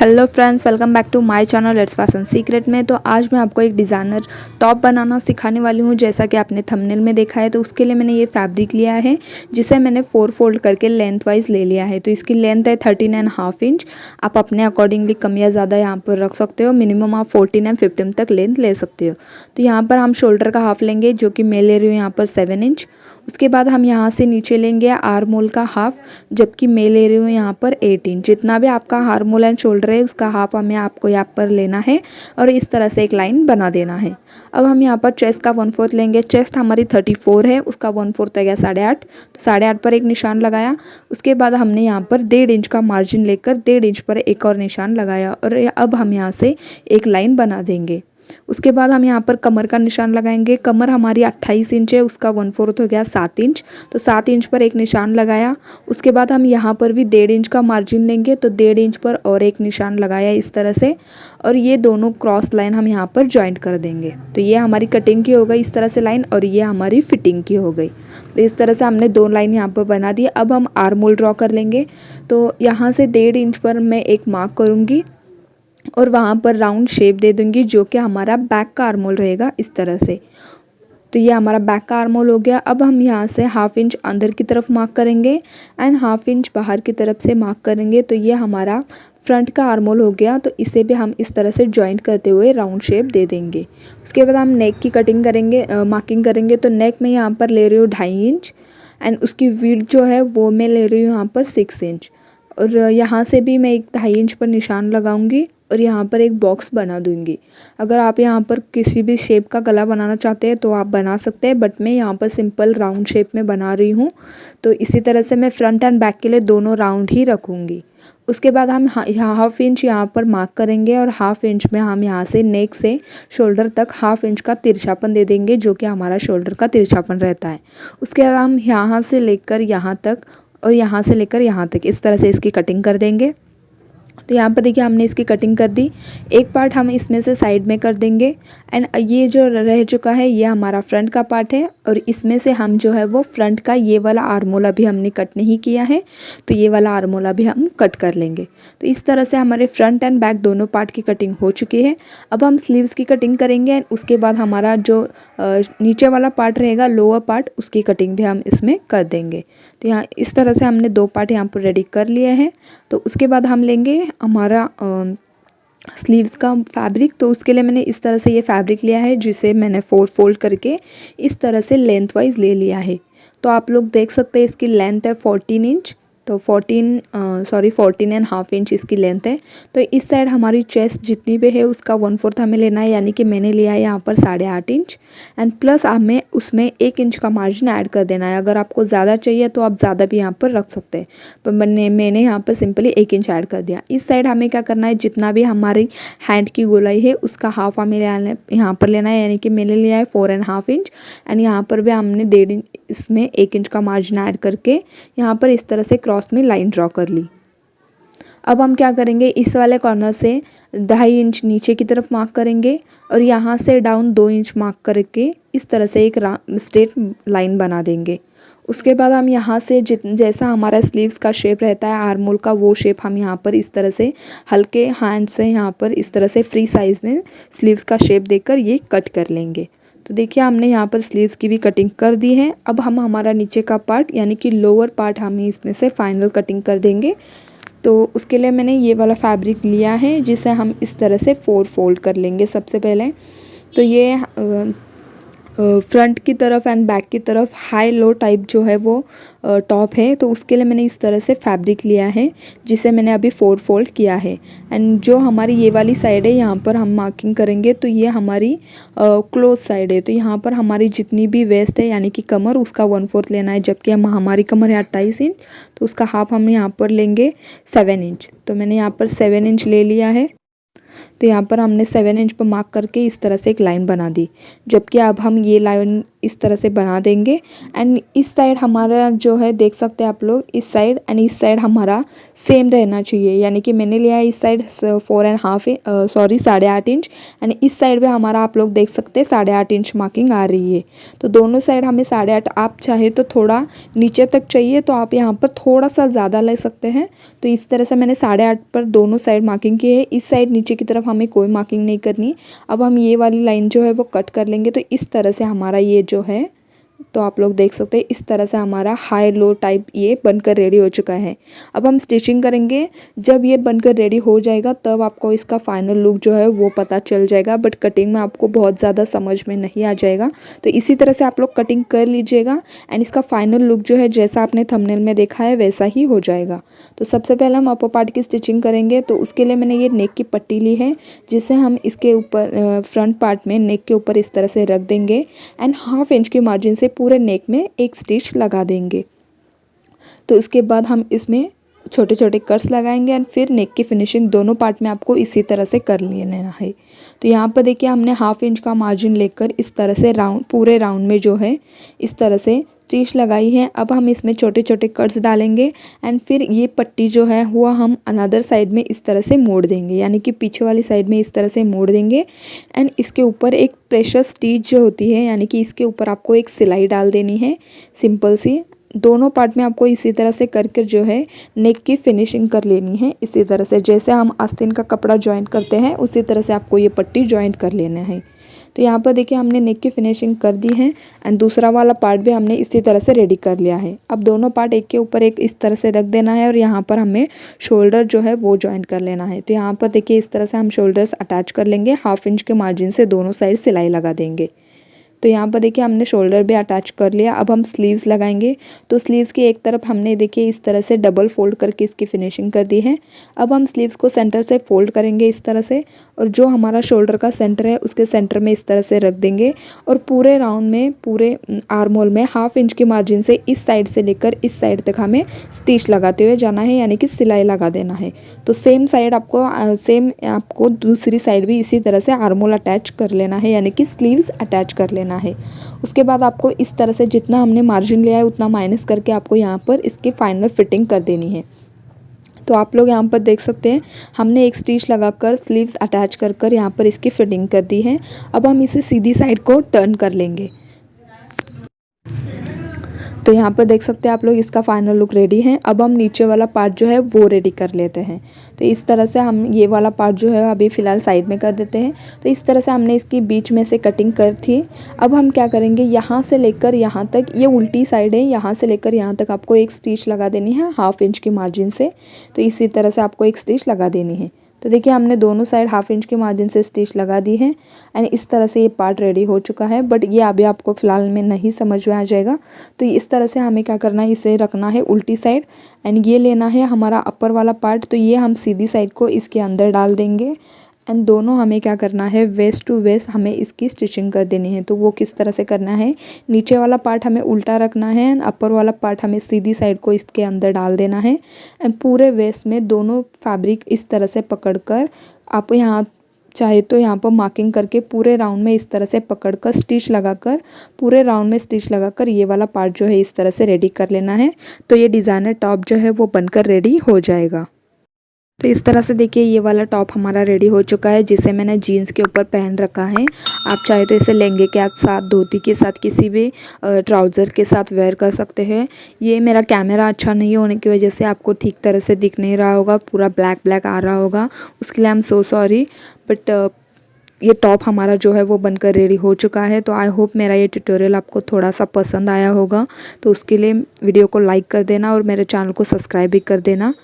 Hello friends, welcome back to my channel let's fashion secret में। तो आज मैं आपको एक डिज़ाइनर टॉप बनाना सिखाने वाली हूँ। जैसा कि आपने थंबनेल में देखा है, तो उसके लिए मैंने ये फैब्रिक लिया है जिसे मैंने 4 फोल्ड करके लेंथ वाइज ले लिया है। तो इसकी लेंथ है 13.5 इंच। आप अपने अकॉर्डिंगली कम या ज़्यादा यहाँ पर रख सकते हो। मिनिमम आप 14 एंड 15 तक लेंथ ले सकते हो। तो यहाँ पर हम शोल्डर का हाफ लेंगे, जो कि मैं ले रही हूँ यहाँ पर 7 इंच। उसके बाद हम यहाँ से नीचे लेंगे आर्म होल का हाफ, जबकि मैं ले रही हूँ यहाँ पर 8 इंच। जितना भी आपका आर्म होल एंड शोल्डर है उसका हाफ हमें आपको यहाँ पर लेना है और इस तरह से एक लाइन बना देना है। अब हम यहाँ पर चेस्ट का 1/4 लेंगे। चेस्ट हमारी 34 है, उसका 1/4 है 8.5। तो 8.5 पर एक निशान लगाया। उसके बाद हमने यहाँ पर 1.5 इंच का मार्जिन लेकर 1.5 इंच पर एक और निशान लगाया और अब हम यहाँ से एक लाइन बना देंगे। उसके बाद हम यहाँ पर कमर का निशान लगाएंगे। कमर हमारी 28 इंच है, उसका 1/4 हो गया 7 इंच। तो 7 इंच पर एक निशान लगाया। उसके बाद हम यहाँ पर भी 1.5 इंच का मार्जिन लेंगे, तो 1.5 इंच पर और एक निशान लगाया इस तरह से, और ये दोनों क्रॉस लाइन हम यहाँ पर ज्वाइंट कर देंगे। तो ये हमारी कटिंग की हो गई इस तरह से लाइन, और ये हमारी फिटिंग की हो गई। तो इस तरह से हमने 2 लाइन यहाँ पर बना दी। अब हम आर्म होल ड्रॉ कर लेंगे। तो यहाँ से 1.5 इंच पर मैं एक मार्क करूँगी और वहाँ पर राउंड शेप दे दूंगी, जो कि हमारा बैक का आर्म होल रहेगा इस तरह से। तो ये हमारा बैक का आर्म होल हो गया। अब हम यहाँ से 1/2 इंच अंदर की तरफ मार्क करेंगे एंड 1/2 इंच बाहर की तरफ से मार्क करेंगे। तो ये हमारा फ्रंट का आर्म होल हो गया। तो इसे भी हम इस तरह से जॉइंट करते हुए राउंड शेप दे देंगे। उसके बाद हम नेक की कटिंग करेंगे, मार्किंग करेंगे। तो नेक में यहाँ पर ले रही हूँ 2.5 इंच एंड उसकी विड्थ जो है वो मैं ले रही हूँ यहाँ पर 6 इंच। और यहाँ से भी मैं एक 2.5 इंच पर निशान लगाऊंगी और यहाँ पर एक बॉक्स बना दूंगी। अगर आप यहाँ पर किसी भी शेप का गला बनाना चाहते हैं तो आप बना सकते हैं, बट मैं यहाँ पर सिंपल राउंड शेप में बना रही हूँ। तो इसी तरह से मैं फ्रंट एंड बैक के लिए दोनों राउंड ही रखूँगी। उसके बाद हम 1/2 इंच यहाँ पर मार्क करेंगे और 1/2 इंच में हम यहाँ से नेक से शोल्डर तक 1/2 इंच का तिरछापन दे देंगे, जो कि हमारा शोल्डर का तिरछापन रहता है। उसके बाद हम यहाँ से लेकर यहाँ तक और यहाँ से लेकर यहाँ तक इस तरह से इसकी कटिंग कर देंगे। तो यहाँ पर देखिए हमने इसकी कटिंग कर दी। एक पार्ट हम इसमें से साइड में कर देंगे एंड ये जो रह चुका है ये हमारा फ्रंट का पार्ट है, और इसमें से हम जो है वो फ्रंट का ये वाला आर्म होल अभी हमने कट नहीं किया है, तो ये वाला आर्म होल अभी हम कट कर लेंगे। तो इस तरह से हमारे फ्रंट एंड बैक दोनों पार्ट की कटिंग हो चुकी है। अब हम स्लीव्स की कटिंग करेंगे एंड उसके बाद हमारा जो नीचे वाला पार्ट रहेगा लोअर पार्ट, उसकी कटिंग भी हम इसमें कर देंगे। तो यहाँ इस तरह से हमने 2 पार्ट यहाँ पर रेडी कर लिए हैं। तो उसके बाद हम लेंगे हमारा स्लीव्स का फैब्रिक। तो उसके लिए मैंने इस तरह से ये फैब्रिक लिया है, जिसे मैंने 4 फोल्ड करके इस तरह से लेंथ वाइज ले लिया है। तो आप लोग देख सकते हैं इसकी लेंथ है 14 इंच। तो 14.5 इंच इसकी लेंथ है। तो इस साइड हमारी चेस्ट जितनी भी है उसका 1/4 हमें लेना है, यानी कि मैंने लिया है यहाँ पर 8.5 इंच एंड प्लस हमें उसमें 1 इंच का मार्जिन ऐड कर देना है। अगर आपको ज़्यादा चाहिए तो आप ज़्यादा भी यहाँ पर रख सकते हैं, पर मैंने यहाँ पर सिंपली 1 इंच ऐड कर दिया। इस साइड हमें क्या करना है, जितना भी हमारी हैंड की गोलाई है उसका हाफ हमें यहाँ पर लेना है, यानी कि मैंने लिया है 4.5 इंच एंड यहाँ पर भी हमने 1.5 इंच इसमें 1 इंच का मार्जिन ऐड करके यहाँ पर इस तरह से क्रॉस में लाइन ड्रॉ कर ली। अब हम क्या करेंगे, इस वाले कॉर्नर से 2.5 इंच नीचे की तरफ मार्क करेंगे और यहाँ से डाउन 2 इंच मार्क करके इस तरह से एक स्ट्रेट लाइन बना देंगे। उसके बाद हम यहाँ से जैसा हमारा स्लीव्स का शेप रहता है आर्म होल का, वो शेप हम यहाँ पर इस तरह से हल्के हैंड से यहाँ पर इस तरह से फ्री साइज़ में स्लीव्स का शेप देकर ये कट कर लेंगे। तो देखिए हमने यहाँ पर स्लीव्स की भी कटिंग कर दी है। अब हम हमारा नीचे का पार्ट यानी कि लोअर पार्ट हम इसमें से फाइनल कटिंग कर देंगे। तो उसके लिए मैंने ये वाला फैब्रिक लिया है, जिसे हम इस तरह से 4 फोल्ड कर लेंगे सबसे पहले। तो ये फ्रंट की तरफ एंड बैक की तरफ हाई लो टाइप जो है वो टॉप है। तो उसके लिए मैंने इस तरह से फैब्रिक लिया है, जिसे मैंने अभी 4 फोल्ड किया है। एंड जो हमारी ये वाली साइड है यहाँ पर हम मार्किंग करेंगे, तो ये हमारी क्लोज साइड है। तो यहाँ पर हमारी जितनी भी वेस्ट है यानी कि कमर, उसका 1/4 लेना है, जबकि हमारी कमर है 28 इंच, तो उसका हाफ हम यहाँ पर लेंगे 7 इंच। तो मैंने यहाँ पर 7 इंच ले लिया है। तो यहाँ पर हमने 7 इंच पर मार्क करके इस तरह से एक लाइन बना दी, जबकि अब हम ये लाइन इस तरह से बना देंगे। एंड इस साइड हमारा जो है देख सकते हैं आप लोग, इस साइड एंड इस साइड हमारा सेम रहना चाहिए, यानी कि मैंने लिया है इस साइड 8.5 इंच एंड इस साइड पे हमारा आप लोग देख सकते हैं 8.5 इंच मार्किंग आ रही है। तो दोनों साइड हमें 8.5, आप चाहे तो थोड़ा नीचे तक चाहिए तो आप यहाँ पर थोड़ा सा ज़्यादा ले सकते हैं। तो इस तरह से मैंने 8.5 पर दोनों साइड मार्किंग की है। इस साइड नीचे की तरफ हमें कोई मार्किंग नहीं करनी। अब हम ये वाली लाइन जो है वो कट कर लेंगे। तो इस तरह से हमारा ये जो है, तो आप लोग देख सकते हैं इस तरह से हमारा हाई लो टाइप ये बनकर रेडी हो चुका है। अब हम स्टिचिंग करेंगे। जब ये बनकर रेडी हो जाएगा तब आपको इसका फाइनल लुक जो है वो पता चल जाएगा, बट कटिंग में आपको बहुत ज़्यादा समझ में नहीं आ जाएगा। तो इसी तरह से आप लोग कटिंग कर लीजिएगा एंड इसका फाइनल लुक जो है जैसा आपने थंबनेल में देखा है वैसा ही हो जाएगा। तो सबसे पहले हम अपर पार्ट की स्टिचिंग करेंगे। तो उसके लिए मैंने ये नेक की पट्टी ली है, जिसे हम इसके ऊपर फ्रंट पार्ट में नेक के ऊपर इस तरह से रख देंगे एंड 1/2 इंच के मार्जिन से पूरे नेक में एक स्टिच लगा देंगे। तो उसके बाद हम इसमें छोटे छोटे कट्स लगाएंगे एंड फिर नेक की फिनिशिंग दोनों पार्ट में आपको इसी तरह से कर लेना है। तो यहाँ पर देखिए हमने 1/2 इंच का मार्जिन लेकर इस तरह से राउंड, पूरे राउंड में जो है इस तरह से स्टिच लगाई है। अब हम इसमें छोटे छोटे कट्स डालेंगे एंड फिर ये पट्टी जो है हुआ हम अनदर साइड में इस तरह से मोड़ देंगे, यानी कि पीछे वाली साइड में इस तरह से मोड़ देंगे एंड इसके ऊपर एक प्रेशर स्टिच जो होती है, यानी कि इसके ऊपर आपको एक सिलाई डाल देनी है सिंपल सी। दोनों पार्ट में आपको इसी तरह से करके जो है नेक की फिनिशिंग कर लेनी है। इसी तरह से जैसे हम आस्तीन का कपड़ा जॉइंट करते हैं उसी तरह से आपको ये पट्टी जॉइंट कर लेना है। तो यहाँ पर देखिए हमने नेक की फिनिशिंग कर दी है एंड दूसरा वाला पार्ट भी हमने इसी तरह से रेडी कर लिया है। अब दोनों पार्ट एक के ऊपर एक इस तरह से रख देना है और यहाँ पर हमें शोल्डर जो है वो जॉइंट कर लेना है। तो यहाँ पर देखिए इस तरह से हम शोल्डर्स अटैच कर लेंगे। 1/2 इंच के मार्जिन से दोनों साइड सिलाई लगा देंगे। तो यहाँ पर देखिए हमने शोल्डर भी अटैच कर लिया। अब हम स्लीव्स लगाएंगे। तो स्लीव्स की एक तरफ हमने देखिए इस तरह से डबल फोल्ड करके इसकी फिनिशिंग कर दी है। अब हम स्लीव्स को सेंटर से फोल्ड करेंगे इस तरह से, और जो हमारा शोल्डर का सेंटर है उसके सेंटर में इस तरह से रख देंगे और पूरे राउंड में, पूरे आर्म होल में 1/2 इंच की मार्जिन से इस साइड से लेकर इस साइड तक हमें स्टिच लगाते हुए जाना है, यानी कि सिलाई लगा देना है। तो सेम आपको दूसरी साइड भी इसी तरह से आर्म होल अटैच कर लेना है, यानी कि स्लीव्स अटैच कर लेना है। उसके बाद आपको इस तरह से जितना हमने मार्जिन लिया है उतना माइनस करके आपको यहाँ पर इसकी फाइनल फिटिंग कर देनी है। तो आप लोग यहाँ पर देख सकते हैं हमने एक स्टिच लगाकर स्लीव्स अटैच कर यहाँ पर इसकी फिटिंग कर दी है। अब हम इसे सीधी साइड को टर्न कर लेंगे। तो यहाँ पर देख सकते हैं आप लोग इसका फाइनल लुक रेडी है। अब हम नीचे वाला पार्ट जो है वो रेडी कर लेते हैं। तो इस तरह से हम ये वाला पार्ट जो है अभी फ़िलहाल साइड में कर देते हैं। तो इस तरह से हमने इसकी बीच में से कटिंग कर थी। अब हम क्या करेंगे, यहाँ से लेकर यहाँ तक, ये उल्टी साइड है, यहाँ से लेकर यहाँ तक आपको एक स्टिच लगा देनी है 1/2 इंच की मार्जिन से। तो इसी तरह से आपको एक स्टिच लगा देनी है। तो देखिए हमने दोनों साइड 1/2 इंच के मार्जिन से स्टिच लगा दी है एंड इस तरह से ये पार्ट रेडी हो चुका है। बट ये अभी आपको फ़िलहाल में नहीं समझ में आ जाएगा। तो इस तरह से हमें क्या करना है, इसे रखना है उल्टी साइड एंड ये लेना है हमारा अपर वाला पार्ट। तो ये हम सीधी साइड को इसके अंदर डाल देंगे एंड दोनों हमें क्या करना है, वेस्ट टू वेस्ट हमें इसकी स्टिचिंग कर देनी है। तो वो किस तरह से करना है, नीचे वाला पार्ट हमें उल्टा रखना है एंड अपर वाला पार्ट हमें सीधी साइड को इसके अंदर डाल देना है एंड पूरे वेस्ट में दोनों फैब्रिक इस तरह से पकड़कर आप यहाँ चाहे तो यहाँ पर मार्किंग करके पूरे राउंड में इस तरह से पकड़कर स्टिच लगाकर, पूरे राउंड में स्टिच लगाकर ये वाला पार्ट जो है इस तरह से रेडी कर लेना है। तो ये डिज़ाइनर टॉप जो है वो बनकर रेडी हो जाएगा। तो इस तरह से देखिए ये वाला टॉप हमारा रेडी हो चुका है, जिसे मैंने जीन्स के ऊपर पहन रखा है। आप चाहे तो इसे लहंगे के साथ, धोती के साथ, किसी भी ट्राउज़र के साथ वेयर कर सकते हैं। ये मेरा कैमरा अच्छा नहीं होने की वजह से आपको ठीक तरह से दिख नहीं रहा होगा, पूरा ब्लैक आ रहा होगा, उसके लिए I am so sorry. But ये टॉप हमारा जो है वो बनकर रेडी हो चुका है। तो आई होप मेरा ये ट्यूटोरियल आपको थोड़ा सा पसंद आया होगा। तो उसके लिए वीडियो को लाइक कर देना और मेरे चैनल को सब्सक्राइब भी कर देना।